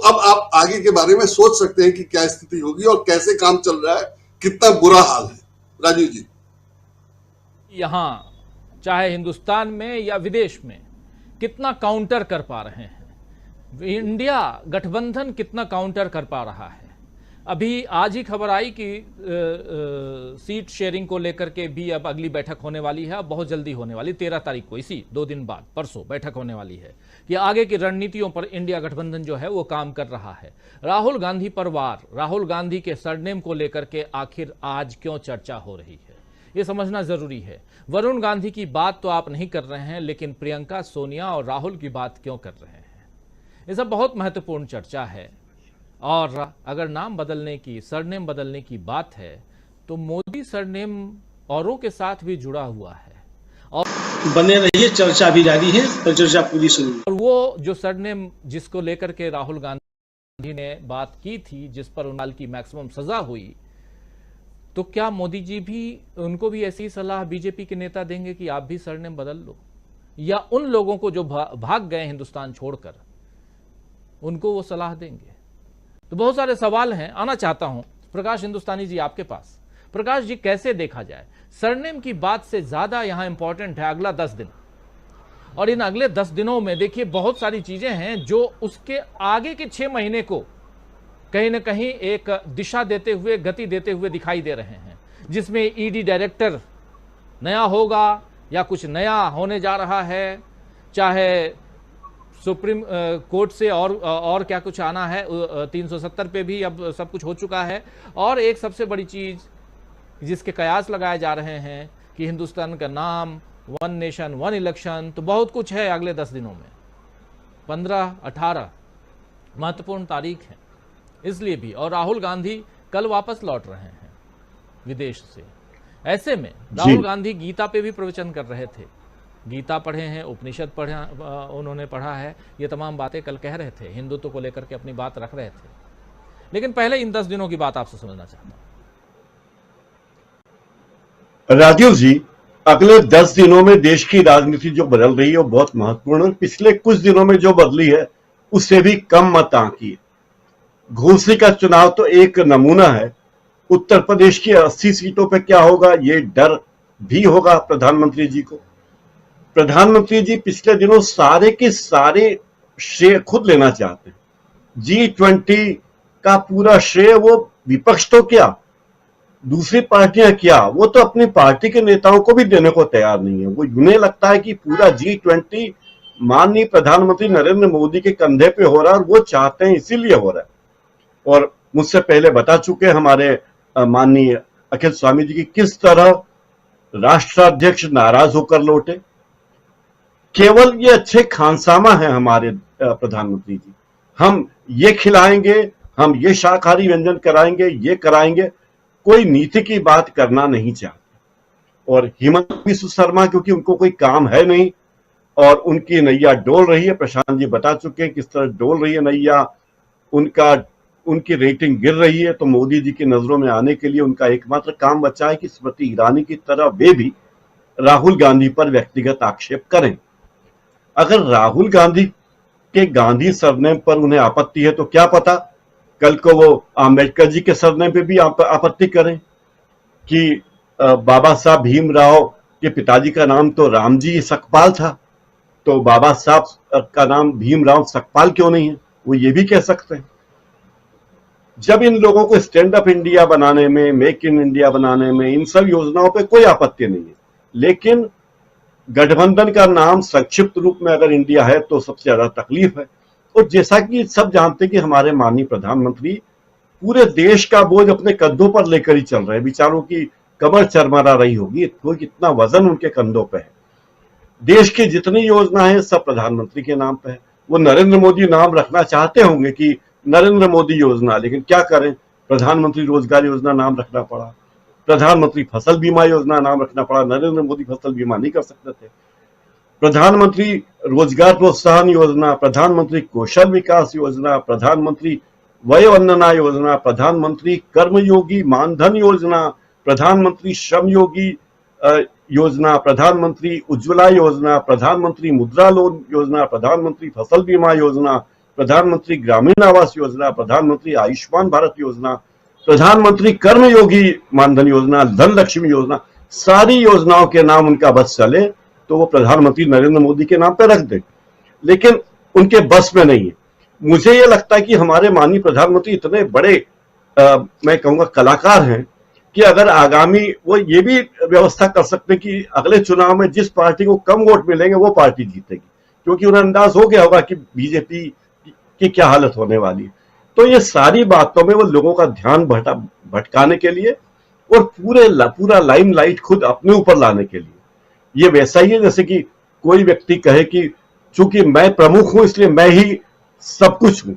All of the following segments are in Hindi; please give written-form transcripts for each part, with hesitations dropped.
अब आप आगे के बारे में सोच सकते हैं कि क्या स्थिति होगी और कैसे काम चल रहा है, कितना बुरा हाल है। राजीव जी, यहाँ चाहे हिंदुस्तान में या विदेश में कितना काउंटर कर पा रहे हैं, इंडिया गठबंधन कितना काउंटर कर पा रहा है। अभी आज ही खबर आई कि सीट शेयरिंग को लेकर के भी अब अगली बैठक होने वाली है, अब बहुत जल्दी होने वाली, 13 तारीख को, इसी 2 दिन बाद परसों बैठक होने वाली है कि आगे की रणनीतियों पर इंडिया गठबंधन जो है वो काम कर रहा है। राहुल गांधी परिवार, राहुल गांधी के सरनेम को लेकर के आखिर आज क्यों चर्चा हो रही है, ये समझना जरूरी है। वरुण गांधी की बात तो आप नहीं कर रहे हैं, लेकिन प्रियंका, सोनिया और राहुल की बात क्यों कर रहे हैं, ये सब बहुत महत्वपूर्ण चर्चा है। और अगर नाम बदलने की, सरनेम बदलने की बात है तो मोदी सरनेम औरों के साथ भी जुड़ा हुआ है और बने रहिए, चर्चा भी जारी है, चर्चा पूरी सुनिए। और वो जो सरनेम जिसको लेकर के राहुल गांधी ने बात की थी, जिस पर उन्हें की मैक्सिमम सजा हुई, तो क्या मोदी जी भी उनको भी ऐसी सलाह बीजेपी के नेता देंगे कि आप भी सरनेम बदल लो, या उन लोगों को जो भाग गए हिंदुस्तान छोड़कर उनको वो सलाह देंगे? तो बहुत सारे सवाल हैं। आना चाहता हूं प्रकाश हिंदुस्तानी जी आपके पास। प्रकाश जी, कैसे देखा जाए, सरनेम की बात से ज्यादा यहां इंपॉर्टेंट है अगला 10 दिन, और इन अगले 10 दिनों में देखिए बहुत सारी चीजें हैं जो उसके आगे के 6 महीने को कहीं ना कहीं एक दिशा देते हुए, गति देते हुए दिखाई दे रहे हैं, जिसमें ईडी डायरेक्टर नया होगा या कुछ नया होने जा रहा है, चाहे सुप्रीम कोर्ट से और क्या कुछ आना है, 370 पे भी अब सब कुछ हो चुका है। और एक सबसे बड़ी चीज जिसके कयास लगाए जा रहे हैं कि हिंदुस्तान का नाम, 1 नेशन 1 इलेक्शन, तो बहुत कुछ है अगले 10 दिनों में। 15-18 महत्वपूर्ण तारीख है इसलिए भी, और राहुल गांधी कल वापस लौट रहे हैं विदेश से। ऐसे में राहुल गांधी गीता पे भी प्रवचन कर रहे थे, गीता पढ़े हैं, उपनिषद उन्होंने पढ़ा है, ये तमाम बातें कल कह रहे थे, हिंदुत्व को लेकर के अपनी बात रख रहे थे। लेकिन पहले इन 10 दिनों की बात आपसे समझना चाहता हूं। राजीव जी, अगले 10 दिनों में देश की राजनीति जो बदल रही है वो बहुत महत्वपूर्ण है। पिछले कुछ दिनों में जो बदली है उससे भी कम मत आंकिए। घोसी का चुनाव तो एक नमूना है। उत्तर प्रदेश की 80 सीटों पर क्या होगा ये डर भी होगा प्रधानमंत्री जी को। प्रधानमंत्री जी पिछले दिनों सारे के सारे श्रेय खुद लेना चाहते हैं। G20 का पूरा श्रेय वो विपक्ष तो क्या, दूसरी पार्टियां क्या, वो तो अपनी पार्टी के नेताओं को भी देने को तैयार नहीं है। वो उन्हें लगता है कि पूरा G20 माननीय प्रधानमंत्री नरेंद्र मोदी के कंधे पे हो रहा है और वो चाहते हैं इसीलिए हो रहा है। और मुझसे पहले बता चुके हमारे माननीय अखिल स्वामी जी की किस तरह राष्ट्राध्यक्ष नाराज होकर लौटे। केवल ये अच्छे खानसामा है हमारे प्रधानमंत्री जी, हम ये खिलाएंगे, हम ये शाकाहारी व्यंजन कराएंगे, ये कराएंगे, कोई नीति की बात करना नहीं चाहते। और हिमंत बिस्व शर्मा क्योंकि उनको कोई काम है नहीं और उनकी नैया डोल रही है, प्रशांत जी बता चुके हैं किस तरह डोल रही है नैया, उनकी रेटिंग गिर रही है। तो मोदी जी की नजरों में आने के लिए उनका एकमात्र काम बचा है कि स्मृति ईरानी की तरह वे भी राहुल गांधी पर व्यक्तिगत आक्षेप करें। अगर राहुल गांधी के गांधी सरनेम पर उन्हें आपत्ति है तो क्या पता कल को वो आंबेडकर जी के सरनेम पे भी आपत्ति करें कि बाबा साहब भीमराव के पिताजी का नाम तो रामजी सकपाल था, तो बाबा साहब का नाम भीमराव सकपाल क्यों नहीं है, वो ये भी कह सकते हैं। जब इन लोगों को स्टैंड अप इंडिया बनाने में, मेक इन इंडिया बनाने में, इन सब योजनाओं पे कोई आपत्ति नहीं है, लेकिन गठबंधन का नाम संक्षिप्त रूप में अगर इंडिया है तो सबसे ज्यादा तकलीफ है। और जैसा कि सब जानते हैं कि हमारे माननीय प्रधानमंत्री पूरे देश का बोझ अपने कंधों पर लेकर ही चल रहे हैं, बेचारों की कमर चरमरा रही होगी, तो कितना वजन उनके कंधों पे है। देश की जितनी योजना है सब प्रधानमंत्री के नाम पे है। वो नरेंद्र मोदी नाम रखना चाहते होंगे कि नरेंद्र मोदी योजना, लेकिन क्या करें, प्रधानमंत्री रोजगार योजना नाम रखना पड़ा, प्रधानमंत्री फसल बीमा योजना नाम रखना पड़ा, नरेंद्र मोदी फसल बीमा नहीं कर सकते थे। प्रधानमंत्री रोजगार प्रोत्साहन योजना, प्रधानमंत्री कौशल विकास योजना, प्रधानमंत्री वय वंदना योजना, प्रधानमंत्री कर्मयोगी मानधन योजना, प्रधानमंत्री श्रम योगी योजना, प्रधानमंत्री उज्ज्वला योजना, प्रधानमंत्री मुद्रा लोन योजना, प्रधानमंत्री फसल बीमा योजना, प्रधानमंत्री ग्रामीण आवास योजना, प्रधानमंत्री आयुष्मान भारत योजना, प्रधानमंत्री कर्मयोगी मानधन योजना, धन लक्ष्मी योजना, सारी योजनाओं के नाम उनका बस चले तो वो प्रधानमंत्री नरेंद्र मोदी के नाम पे रख दे, लेकिन उनके बस में नहीं है। मुझे ये लगता है कि हमारे माननीय प्रधानमंत्री इतने बड़े मैं कहूंगा कलाकार हैं कि अगर आगामी वो ये भी व्यवस्था कर सकते हैं कि अगले चुनाव में जिस पार्टी को कम वोट मिलेंगे वो पार्टी जीतेगी, क्योंकि उन्हें अंदाज हो गया होगा कि बीजेपी की क्या हालत होने वाली है। तो ये सारी बातों में वो लोगों का ध्यान भटकाने के लिए और पूरा लाइमलाइट खुद अपने ऊपर लाने के लिए, ये वैसा ही है जैसे कि कोई व्यक्ति कहे कि चूंकि मैं प्रमुख हूं इसलिए मैं ही सब कुछ हूं।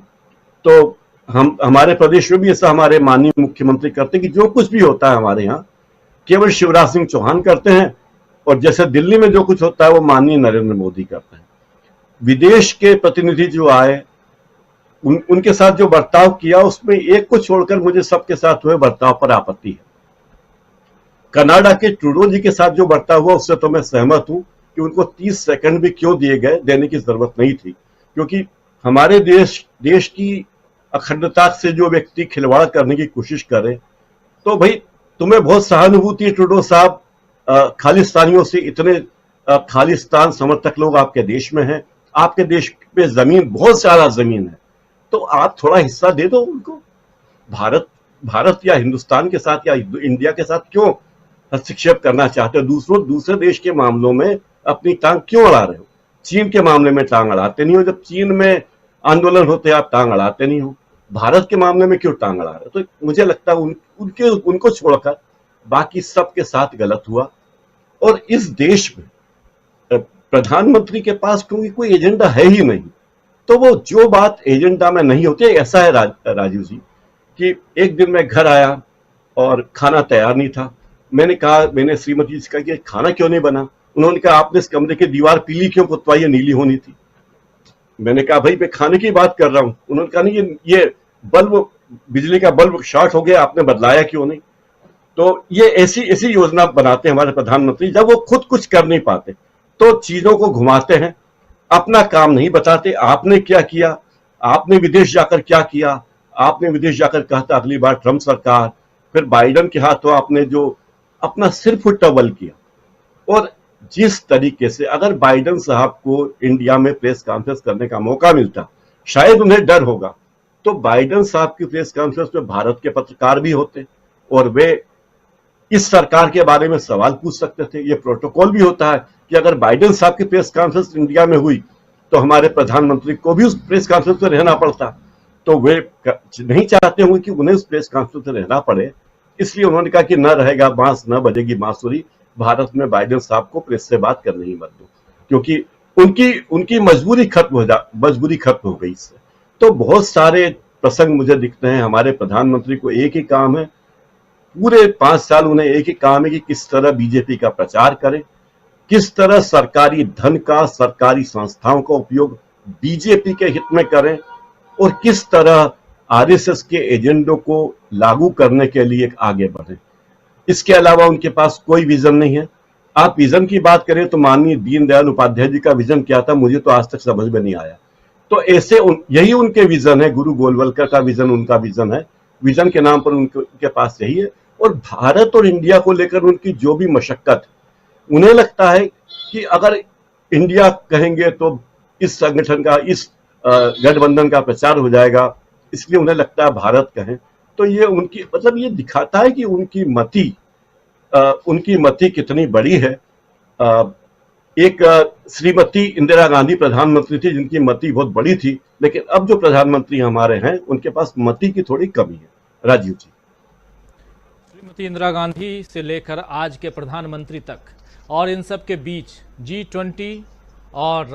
तो हमारे प्रदेश में भी ऐसा हमारे माननीय मुख्यमंत्री करते हैं कि जो कुछ भी होता है हमारे यहाँ केवल शिवराज सिंह चौहान करते हैं, और जैसे दिल्ली में जो कुछ होता है वो माननीय नरेंद्र मोदी करते हैं। विदेश के प्रतिनिधि जो आए उनके साथ जो बर्ताव किया उसमें एक को छोड़कर मुझे सबके साथ हुए बर्ताव पर आपत्ति है। कनाडा के ट्रूडो जी के साथ जो बर्ताव हुआ उससे तो मैं सहमत हूं कि उनको 30 सेकंड भी क्यों दिए गए, देने की जरूरत नहीं थी, क्योंकि हमारे देश की अखंडता से जो व्यक्ति खिलवाड़ करने की कोशिश करे तो भाई तुम्हें बहुत सहानुभूति है ट्रूडो साहब, खालिस्तानियों से इतने खालिस्तान समर्थक लोग आपके देश में हैं, आपके देश पे जमीन बहुत ज्यादा जमीन है, तो आप थोड़ा हिस्सा दे दो उनको। भारत या हिंदुस्तान के साथ या इंडिया के साथ क्यों हस्तक्षेप करना चाहते हो? दूसरे देश के मामलों में अपनी टांग क्यों अड़ा रहे हो? चीन के मामले में टांग अड़ाते नहीं हो, जब चीन में आंदोलन होते आप टांग अड़ाते नहीं हो, भारत के मामले में क्यों टांग अड़ा रहे हो? तो मुझे लगता है उनको छोड़कर बाकी सबके साथ गलत हुआ। और इस देश में प्रधानमंत्री के पास क्योंकि कोई एजेंडा है ही नहीं, तो वो जो बात एजेंडा में नहीं होती, ऐसा है राजीव जी कि एक दिन मैं घर आया और खाना तैयार नहीं था। मैंने श्रीमती जी से कहा कि खाना क्यों नहीं बना? उन्होंने कहा आपने इस कमरे की दीवार पीली क्यों पुतवाई है, नीली होनी थी। मैंने कहा भाई मैं खाने की बात कर रहा हूं। उन्होंने कहा नहीं ये बल्ब, बिजली का बल्ब शॉर्ट हो गया, आपने बदलाया क्यों नहीं? तो ये ऐसी योजना बनाते हैं हमारे प्रधानमंत्री, जब वो खुद कुछ कर नहीं पाते तो चीजों को घुमाते हैं, अपना काम नहीं बताते। आपने क्या किया, आपने विदेश जाकर क्या किया, आपने विदेश जाकर कहा था अगली बार ट्रंप सरकार, फिर बाइडेन के हाथों आपने जो अपना सिर फुट्टा बल किया। और जिस तरीके से अगर बाइडेन साहब को इंडिया में प्रेस कॉन्फ्रेंस करने का मौका मिलता, शायद उन्हें डर होगा, तो बाइडेन साहब की प्रेस कॉन्फ्रेंस में भारत के पत्रकार भी होते और वे इस सरकार के बारे में सवाल पूछ सकते थे। ये प्रोटोकॉल भी होता है कि अगर बाइडेन साहब की प्रेस कॉन्फ्रेंस इंडिया में हुई तो हमारे प्रधानमंत्री को भी उस प्रेस कॉन्फ्रेंस में रहना पड़ता, तो वे नहीं चाहते होंगे कि उन्हें उस प्रेस कॉन्फ्रेंस में रहना पड़े, इसलिए उन्होंने कहा कि न रहेगा बांस न बजेगी बांसुरी, भारत में बाइडेन साहब को प्रेस से बात करने ही मत दो, क्योंकि उनकी मजबूरी खत्म हो गई इससे। तो बहुत सारे प्रसंग मुझे दिखते हैं। हमारे प्रधानमंत्री को एक ही काम है, पूरे 5 साल उन्हें एक ही काम है कि किस तरह बीजेपी का प्रचार करें, किस तरह सरकारी धन का, सरकारी संस्थाओं का उपयोग बीजेपी के हित में करें, और किस तरह आरएसएस के एजेंडों को लागू करने के लिए आगे बढ़े। इसके अलावा उनके पास कोई विजन नहीं है। आप विजन की बात करें तो माननीय दीनदयाल उपाध्याय जी का विजन क्या था, मुझे तो आज तक समझ में नहीं आया। तो ऐसे यही उनके विजन है, गुरु गोलवलकर का विजन उनका विजन है, विजन के नाम पर उनके पास यही है। और भारत और इंडिया को लेकर उनकी जो भी मशक्कत, उन्हें लगता है कि अगर इंडिया कहेंगे तो इस संगठन का, इस गठबंधन का प्रचार हो जाएगा, इसलिए उन्हें लगता है भारत कहें। तो ये उनकी मतलब ये दिखाता है कि उनकी मति कितनी बड़ी है। एक श्रीमती इंदिरा गांधी प्रधानमंत्री थी जिनकी मति बहुत बड़ी थी, लेकिन अब जो प्रधानमंत्री हमारे हैं उनके पास मति की थोड़ी कमी है। राजीव जी, श्रीमती इंदिरा गांधी से लेकर आज के प्रधानमंत्री तक, और इन सब के बीच G20 और